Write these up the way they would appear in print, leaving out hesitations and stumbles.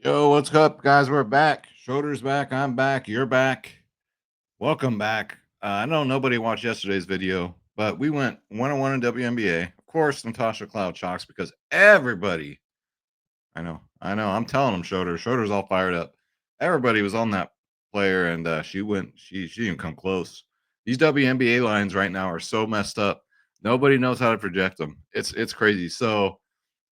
Yo, what's up, guys? We're back. Schroeder's back. I'm back. You're back. Welcome back. I know nobody watched yesterday's video, but we went 1-1 in WNBA. Of course, Natasha Cloud chalks because everybody, I'm telling them, Schroeder's all fired up. Everybody was on that player, and she didn't come close. These WNBA lines right now are so messed up. Nobody knows how to project them. It's crazy. So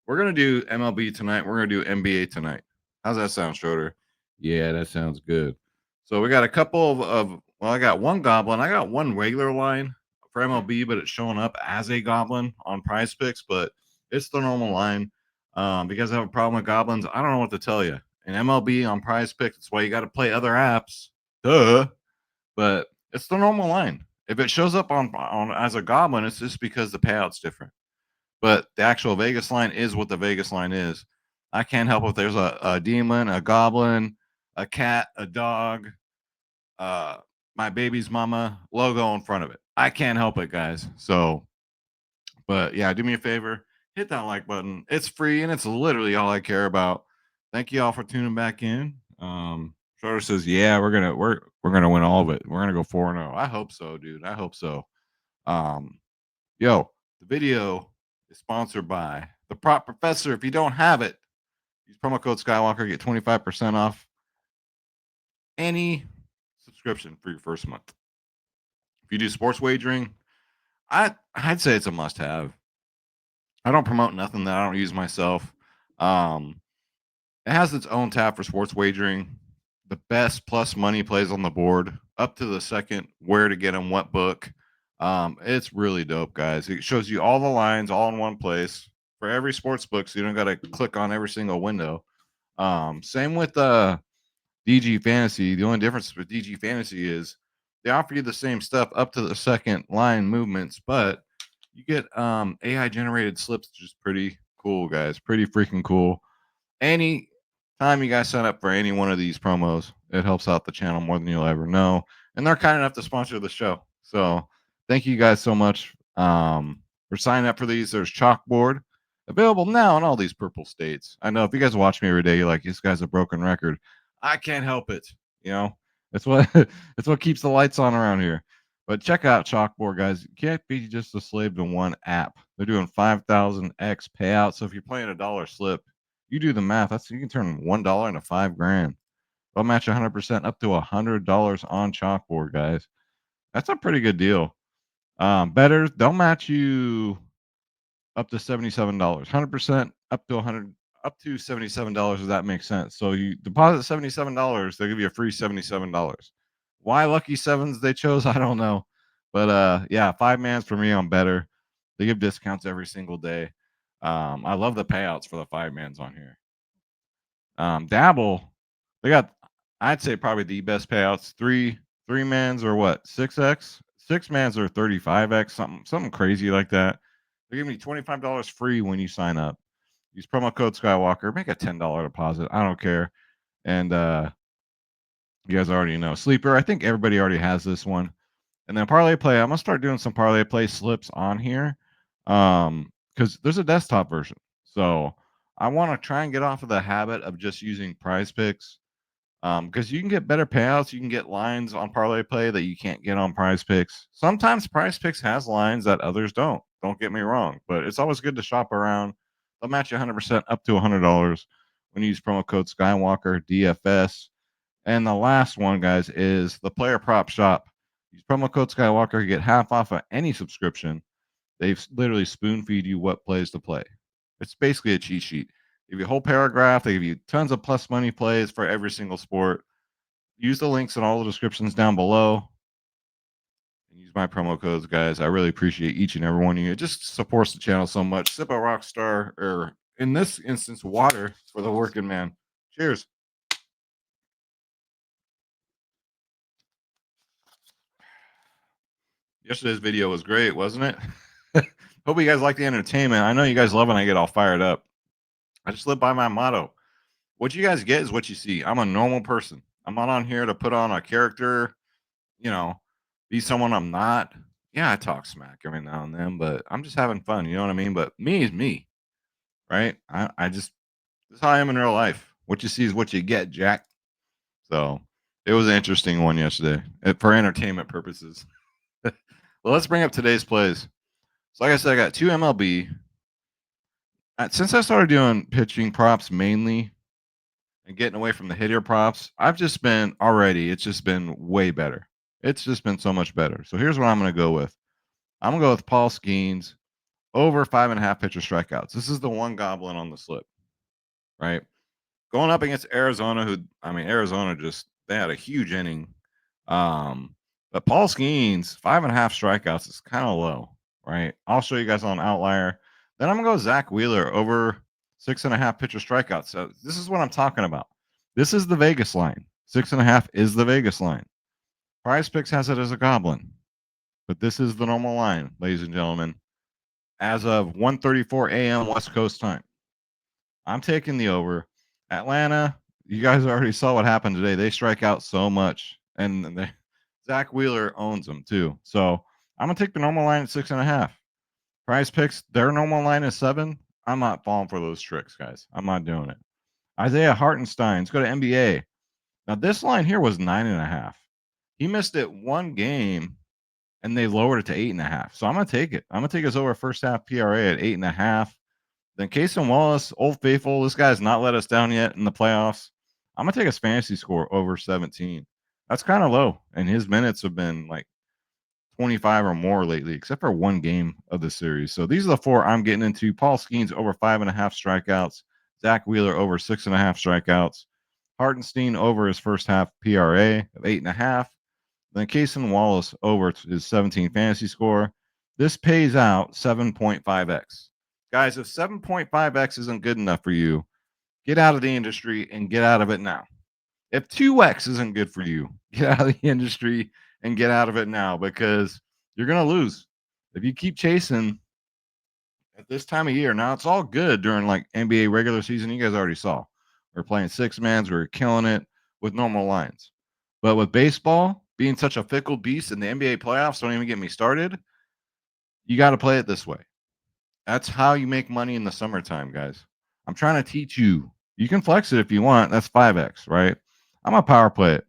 we're gonna do MLB tonight. We're gonna do NBA tonight. How's that sound, Schroeder? Yeah, that sounds good. So we got a couple well, I got one goblin. I got one regular line for MLB, but it's showing up as a goblin on PrizePicks, but it's the normal line. Because I have a problem with goblins, I don't know what to tell you. In MLB on PrizePicks, that's why you got to play other apps. Duh. But it's the normal line. If it shows up on as a goblin, it's just because the payout's different. But the actual Vegas line is what the Vegas line is. I can't help if there's a demon, a goblin, a cat, a dog, uh, my baby's mama logo in front of it. I can't help it, guys. So, but yeah, do me a favor, hit that like button. It's free and it's literally all I care about. Thank you all for tuning back in. Schroeder says, "Yeah, we're gonna win all of it. We're gonna go 4-0. I hope so, dude. I hope so." Um, Yo, the video is sponsored by the Prop Professor. If you don't have it, use promo code Skywalker, get 25% off any subscription for your first month. If you do sports wagering, I'd say it's a must have. I don't promote nothing that I don't use myself. Um, it has its own tab for sports wagering. The best plus money plays on the board, up to the second, where to get them, what book. It's really dope, guys. It shows you all the lines all in one place for every sports book, so you don't got to click on every single window. Same with DG Fantasy. The only difference with DG Fantasy is they offer you the same stuff up to the second line movements, but you get AI generated slips, which is pretty cool, guys. Pretty freaking cool. Any time you guys sign up for any one of these promos, it helps out the channel more than you'll ever know. And they're kind enough to sponsor the show. So thank you guys so much for signing up for these. There's Chalkboard available now in all these purple states. I know if you guys watch me every day, you're like, this guy's a broken record. I can't help it. You know, it's what it's what keeps the lights on around here. But check out Chalkboard, guys. You can't be just a slave to one app. They're doing 5,000x payout. So if you're playing a dollar slip, you do the math. That's you can turn $1 into $5,000. They'll match 100% up to $100 on Chalkboard, guys. That's a pretty good deal. Better, they'll match you up to $77. 100% up to 100, up to $77, if that makes sense. So you deposit $77, they'll give you a free $77. Why lucky sevens they chose, I don't know. But yeah, 5-mans for me on Better. They give discounts every single day. I love the payouts for the 5-mans on here. Dabble, they got, I'd say probably the best payouts. Three mans or what? 6x? 6-mans or 35x, something crazy like that. They're giving you $25 free when you sign up. Use promo code Skywalker. Make a $10 deposit. I don't care. And you guys already know. Sleeper, I think everybody already has this one. And then ParlayPlay, I'm gonna start doing some ParlayPlay slips on here. Because there's a desktop version. So I want to try and get off of the habit of just using PrizePicks. Because you can get better payouts, you can get lines on ParlayPlay that you can't get on PrizePicks. Sometimes PrizePicks has lines that others don't. Don't get me wrong, but it's always good to shop around. They'll match you 100% up to $100 when you use promo code Skywalker DFS. And the last one, guys, is the player prop shop. Use promo code Skywalker, you get half off of any subscription. They've literally spoon feed you what plays to play. It's basically a cheat sheet. They give you a whole paragraph. They give you tons of plus money plays for every single sport. Use the links in all the descriptions down below. And use my promo codes, guys. I really appreciate each and every one of you. It just supports the channel so much. Sip a Rockstar, or in this instance, water for the working man. Cheers. Yesterday's video was great, wasn't it? Hope you guys like the entertainment. I know you guys love when I get all fired up. I just live by my motto. What you guys get is what you see. I'm a normal person. I'm not on here to put on a character, you know, be someone I'm not. Yeah, I talk smack every now and then, but I'm just having fun. You know what I mean? But me is me, right? I just, this is how I am in real life. What you see is what you get, Jack. So it was an interesting one yesterday for entertainment purposes. Well, let's bring up today's plays. So like I said, I got 2 MLB. Since I started doing pitching props mainly and getting away from the hitter props, I've just been already, it's just been way better. It's just been so much better. So here's what I'm going to go with. I'm going to go with Paul Skeens over 5.5 pitcher strikeouts. This is the one goblin on the slip, right? Going up against Arizona, Arizona they had a huge inning. But Paul Skeens, 5.5 strikeouts is kind of low, right? I'll show you guys on outlier. Then I'm gonna go Zach Wheeler over 6.5 pitcher strikeouts. So this is what I'm talking about. This is the Vegas line. 6.5 is the Vegas line. PrizePicks has it as a goblin, but this is the normal line, ladies and gentlemen. As of 1:34 a.m. West Coast time, I'm taking the over. Atlanta, you guys already saw what happened today. They strike out so much, and Zach Wheeler owns them too. So I'm gonna take the normal line at 6.5. PrizePicks, their normal line is 7. I'm not falling for those tricks, guys. I'm not doing it. Isaiah Hartenstein, let's go to NBA. Now this line here was 9.5. He missed it one game, and they lowered it to 8.5. So I'm gonna take it. I'm gonna take his over first half PRA at 8.5. Then Casey Wallace, Old Faithful. This guy's not let us down yet in the playoffs. I'm gonna take his fantasy score over 17. That's kind of low, and his minutes have been like 25 or more lately, except for one game of the series. So these are the 4 I'm getting into. Paul Skeens over 5.5 strikeouts. Zach Wheeler over 6.5 strikeouts. Hartenstein over his first half PRA of 8.5. Then Casey Wallace over his 17 fantasy score. This pays out 7.5x. Guys, if 7.5x isn't good enough for you, get out of the industry and get out of it now. If 2x isn't good for you, get out of the industry and get out of it now, because you're going to lose. If you keep chasing at this time of year, now it's all good during like NBA regular season. You guys already saw. We're playing 6-mans. We're killing it with normal lines. But with baseball being such a fickle beast in the NBA playoffs, don't even get me started, you got to play it this way. That's how you make money in the summertime, guys. I'm trying to teach you. You can flex it if you want. That's 5x, right? I'm going to power play it.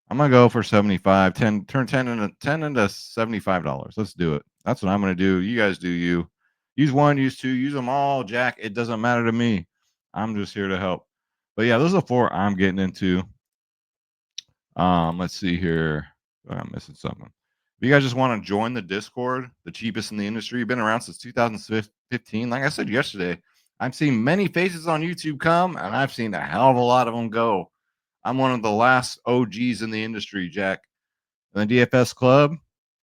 I'm going to go for 75, 10, turn 10 into $75. Let's do it. That's what I'm going to do. You guys do you. Use 1, use 2, use them all, Jack. It doesn't matter to me. I'm just here to help. But yeah, those are 4 I'm getting into. Let's see here. I'm missing something. If you guys just want to join the Discord, the cheapest in the industry, been around since 2015. Like I said yesterday, I've seen many faces on YouTube come, and I've seen a hell of a lot of them go. I'm one of the last OGs in the industry, Jack. And the DFS Club,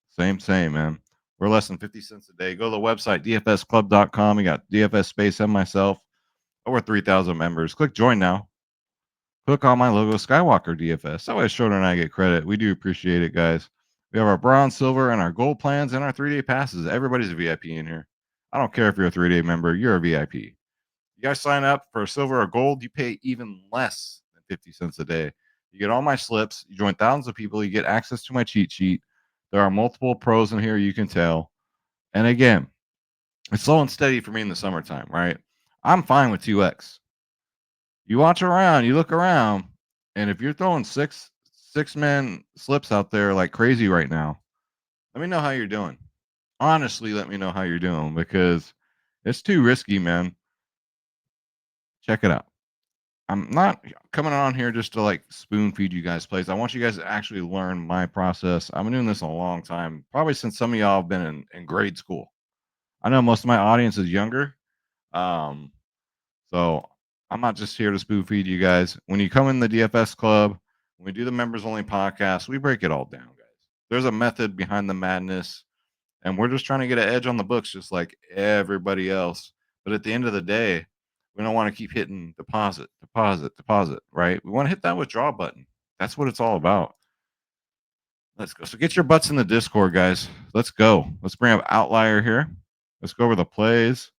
same, man. We're less than 50 cents a day. Go to the website, dfsclub.com. You got DFS Space and myself, over 3,000 members. Click join now. Click on my logo, Skywalker DFS. That way Schroeder and I get credit. We do appreciate it, guys. We have our bronze, silver, and our gold plans and our 3-day passes. Everybody's a VIP in here. I don't care if you're a 3-day member. You're a VIP. You guys sign up for silver or gold, you pay even less than 50 cents a day. You get all my slips. You join thousands of people. You get access to my cheat sheet. There are multiple pros in here, you can tell. And again, it's slow and steady for me in the summertime, right? I'm fine with 2x. You watch around, you look around, and if you're throwing 6-man slips out there like crazy right now, let me know how you're doing. Honestly, let me know how you're doing, because it's too risky, man. Check it out. I'm not coming on here just to like spoon feed you guys plays. I want you guys to actually learn my process. I've been doing this a long time, probably since some of y'all have been in grade school. I know most of my audience is younger. So I'm not just here to spoon feed you guys. When you come in the DFS Club, when we do the members only podcast, we break it all down, guys. There's a method behind the madness, and we're just trying to get an edge on the books just like everybody else. But at the end of the day, we don't want to keep hitting deposit, right? We want to hit that withdraw button. That's what it's all about. Let's go. So get your butts in the Discord, guys. Let's go. Let's bring up Outlier here. Let's go over the plays.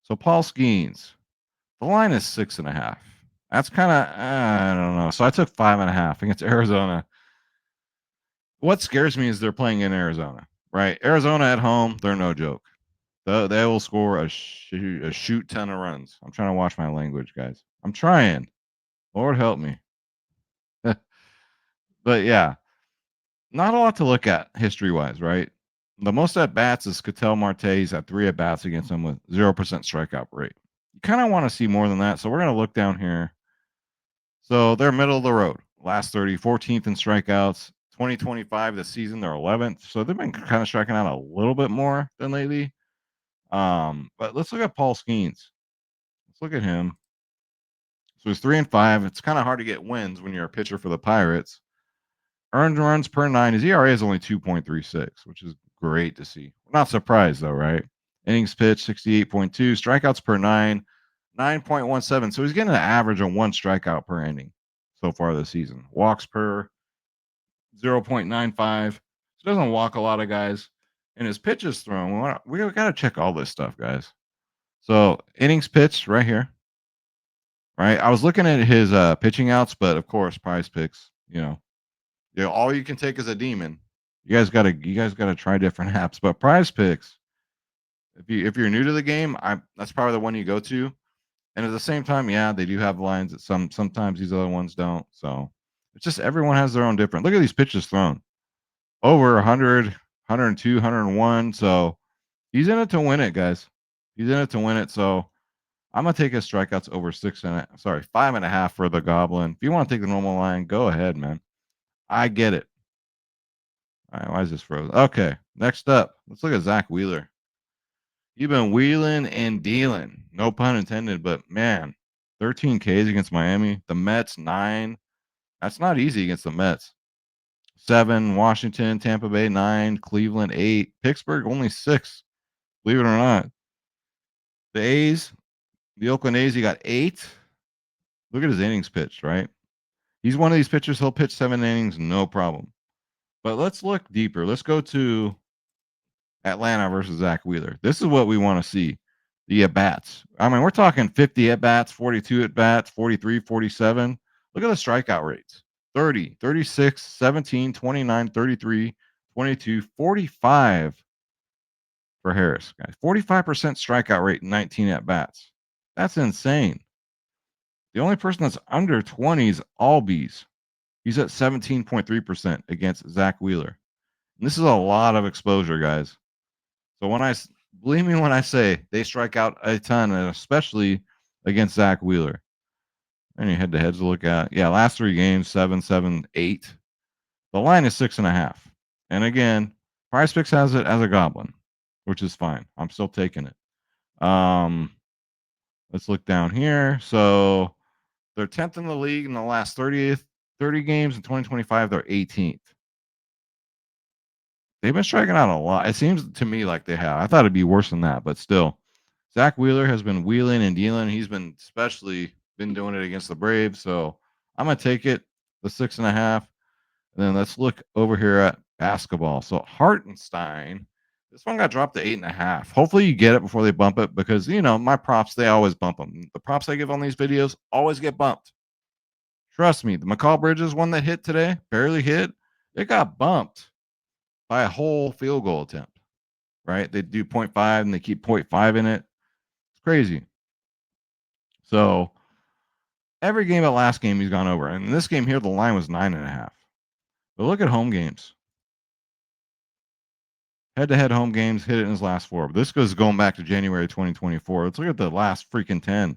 So Paul Skeens, the line is 6.5. That's kind of, I don't know. So I took 5.5 against Arizona. What scares me is they're playing in Arizona, right? Arizona at home, they're no joke. They will score a shoot ton of runs. I'm trying to watch my language, guys. I'm trying. Lord help me. But yeah, not a lot to look at history-wise, right? The most at-bats is Ketel Marte's at 3 at-bats against him with 0% strikeout rate. You kind of want to see more than that, so we're going to look down here. So they're middle of the road. Last 30, 14th in strikeouts. 2025 this season, they're 11th. So they've been kind of striking out a little bit more than lately. But let's look at Paul Skeens. Let's look at him. So he's 3-5. It's kind of hard to get wins when you're a pitcher for the Pirates. Earned runs per 9. His ERA is only 2.36, which is great to see. Not surprised though, right? Innings pitched 68.2. Strikeouts per 9, 9.17. So he's getting an average of 1 strikeout per inning so far this season. Walks per 0.95. So doesn't walk a lot of guys. And his pitches thrown. We got to check all this stuff, guys. So innings pitched right here. Right. I was looking at his pitching outs, but of course, PrizePicks, all you can take is a demon. You guys gotta try different apps. But PrizePicks, if you're new to the game, that's probably the one you go to. And at the same time, yeah, they do have lines that sometimes these other ones don't. So it's just everyone has their own different. Look at these pitches thrown. Over 100, 102, 101. So he's in it to win it, guys. He's in it to win it. So I'm gonna take his strikeouts over 5.5 for the Goblin. If you want to take the normal line, go ahead, man. I get it. All right, why is this frozen? Okay, next up, let's look at Zach Wheeler. You've been wheeling and dealing, no pun intended, but man, 13 Ks against Miami. The Mets 9. That's not easy against the Mets. 7, Washington, Tampa Bay 9, Cleveland 8, Pittsburgh only 6. Believe it or not. The A's, the Oakland A's, he got 8. Look at his innings pitched, right? He's one of these pitchers. He'll pitch 7 innings, no problem. But let's look deeper. Let's go to Atlanta versus Zach Wheeler. This is what we want to see. The at-bats. I mean, we're talking 50 at-bats, 42 at-bats, 43, 47. Look at the strikeout rates. 30, 36, 17, 29, 33, 22, 45 for Harris, guys. 45% strikeout rate in 19 at-bats. That's insane. The only person that's under 20 is Albies. He's at 17.3% against Zach Wheeler. And this is a lot of exposure, guys. So believe me when I say they strike out a ton, and especially against Zach Wheeler. Any head-to-heads to look at? Yeah, last 3 games, 7, 7, 8. The line is 6.5. And again, PrizePicks has it as a Goblin, which is fine. I'm still taking it. Let's look down here. So they're 10th in the league in the last 30 games. In 2025, they're 18th. They've been striking out a lot. It seems to me like they have. I thought it'd be worse than that, but still. Zach Wheeler has been wheeling and dealing. He's been especially been doing it against the Braves. So I'm going to take it, the 6.5. And then let's look over here at basketball. So Hartenstein, this one got dropped to 8.5. Hopefully you get it before they bump it because, my props, they always bump them. The props I give on these videos always get bumped. Trust me, the McCall Bridges one that hit today, barely hit, it got bumped by a whole field goal attempt, right? They do 0.5 and they keep 0.5 in it. It's crazy. So every game but last game he's gone over. And in this game here, the line was 9.5. But look at home games. Head-to-head home games, hit it in his last 4. But this goes going back to January 2024. Let's look at the last freaking 10.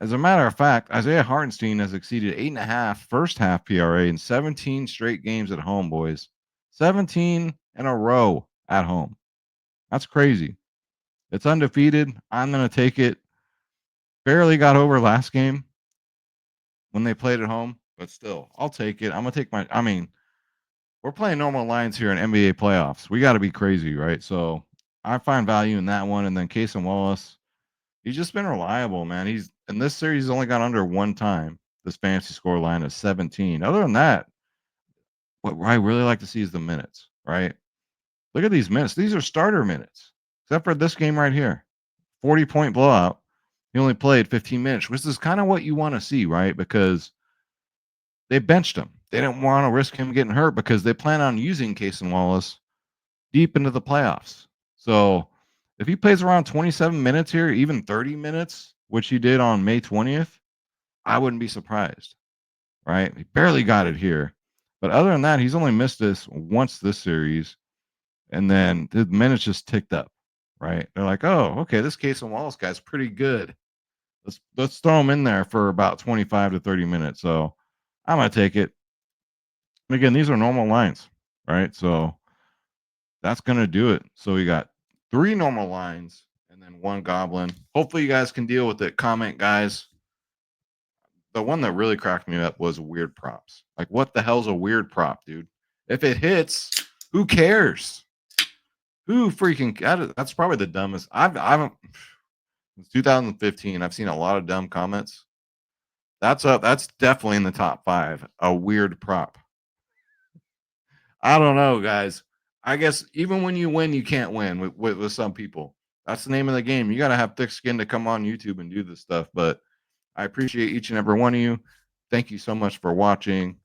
As a matter of fact, Isaiah Hartenstein has exceeded 8.5 first half PRA in 17 straight games at home, boys. 17 in a row at home. That's crazy. It's undefeated. I'm going to take it. Barely got over last game when they played at home, but still, I'll take it. I'm going to take we're playing normal lines here in NBA playoffs. We got to be crazy, right? So I find value in that one. And then Casey Wallace, he's just been reliable, man. He's in this series, he's only got under 1 time. This fantasy score line is 17. Other than that, what I really like to see is the minutes, right? Look at these minutes. These are starter minutes, except for this game right here. 40-point blowout. He only played 15 minutes, which is kind of what you want to see, right? Because they benched him. They didn't want to risk him getting hurt because they plan on using Casey Wallace deep into the playoffs. So if he plays around 27 minutes here, even 30 minutes, which he did on May 20th, I wouldn't be surprised, right? He barely got it here. But other than that, he's only missed this once this series. And then the minutes just ticked up, right? They're like, oh, okay, this Case and Wallace guy's pretty good. Let's throw him in there for about 25 to 30 minutes. So I'm going to take it. And again, these are normal lines, right? So that's going to do it. So we got 3 normal lines and then 1 goblin. Hopefully you guys can deal with it. Comment, guys. The one that really cracked me up was weird props. Like, what the hell's a weird prop, dude? If it hits, who cares? Who freaking? That's probably the dumbest. I've since 2015. I've seen a lot of dumb comments. That's definitely in the top 5. A weird prop. I don't know, guys. I guess even when you win, you can't win with some people. That's the name of the game. You got to have thick skin to come on YouTube and do this stuff. But I appreciate each and every one of you. Thank you so much for watching.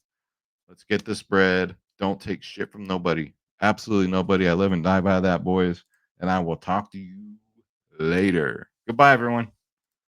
Let's get this bread. Don't take shit from nobody. Absolutely nobody. I live and die by that, boys. And I will talk to you later. Goodbye, everyone.